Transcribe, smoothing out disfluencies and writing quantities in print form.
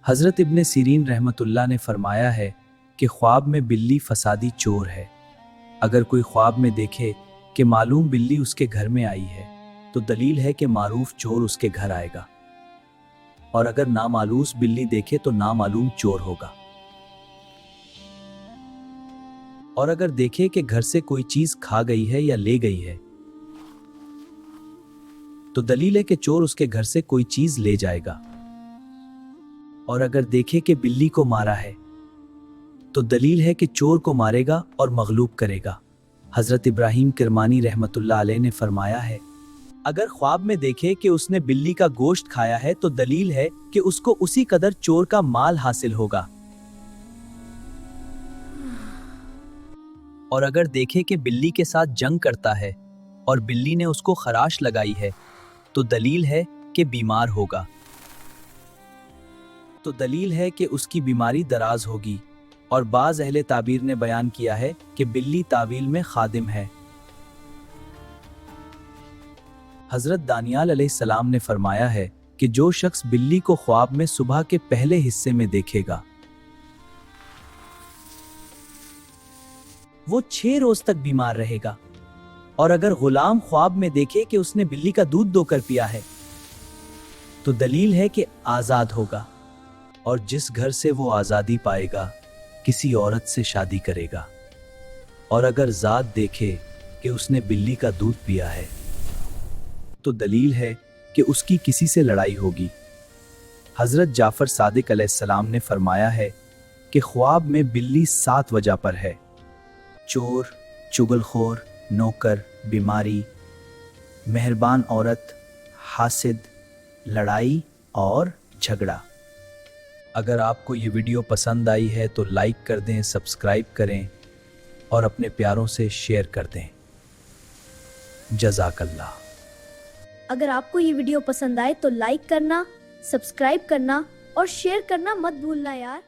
हज़रत इब्न सीरीन रहमतुल्लाह ने फरमाया है कि ख्वाब में बिल्ली फसादी चोर है। अगर कोई ख्वाब में देखे कि मालूम बिल्ली उसके घर में आई है तो दलील है कि मारूफ चोर उसके घर आएगा, और अगर नामालूस बिल्ली देखे तो नामालूम चोर होगा। और अगर देखे कि घर से कोई चीज खा गई है या ले गई है तो दलील है कि चोर उसके घर से कोई चीज ले जाएगा। और अगर देखे कि बिल्ली को मारा है तो दलील है कि चोर को मारेगा और मगलूब करेगा। हजरत इब्राहिम किरमानी रहमतुल्लाह अलैह ने फरमाया है, अगर ख्वाब में देखे कि उसने बिल्ली का गोश्त खाया है तो दलील है कि उसको उसी कदर चोर का माल हासिल होगा। और अगर देखे कि बिल्ली के साथ जंग करता है और बिल्ली ने उसको खराश लगाई है तो दलील है कि बीमार होगा। तो दलील है कि उसकी बीमारी दराज होगी। और बाज़ अहले ताबीर ने बयान किया है कि बिल्ली तावील में खादिम है। हजरत दानियाल अलैहिस्सलाम ने फरमाया है कि जो शख्स बिल्ली को ख्वाब में सुबह के पहले हिस्से में देखेगा वो 6 रोज तक बीमार रहेगा। और अगर गुलाम ख्वाब में देखे कि उसने बिल्ली का दूध दोकर पिया है तो दलील है कि आजाद होगा, और जिस घर से वो आजादी पाएगा किसी औरत से शादी करेगा। और अगर जात देखे कि उसने बिल्ली का दूध पिया है तो दलील है कि उसकी किसी से लड़ाई होगी। हजरत जाफर सादिक अलैहिस्सलाम ने फरमाया है कि ख्वाब में बिल्ली 7 वजह पर है: चोर, चुगलखोर, नौकर, बीमारी, मेहरबान औरत, हासिद, लड़ाई और झगड़ा। अगर आपको ये वीडियो पसंद आई है तो लाइक कर दें, सब्सक्राइब करें और अपने प्यारों से शेयर कर दें। जज़ाकल्लाह। अगर आपको ये वीडियो पसंद आए तो लाइक करना, सब्सक्राइब करना और शेयर करना मत भूलना यार।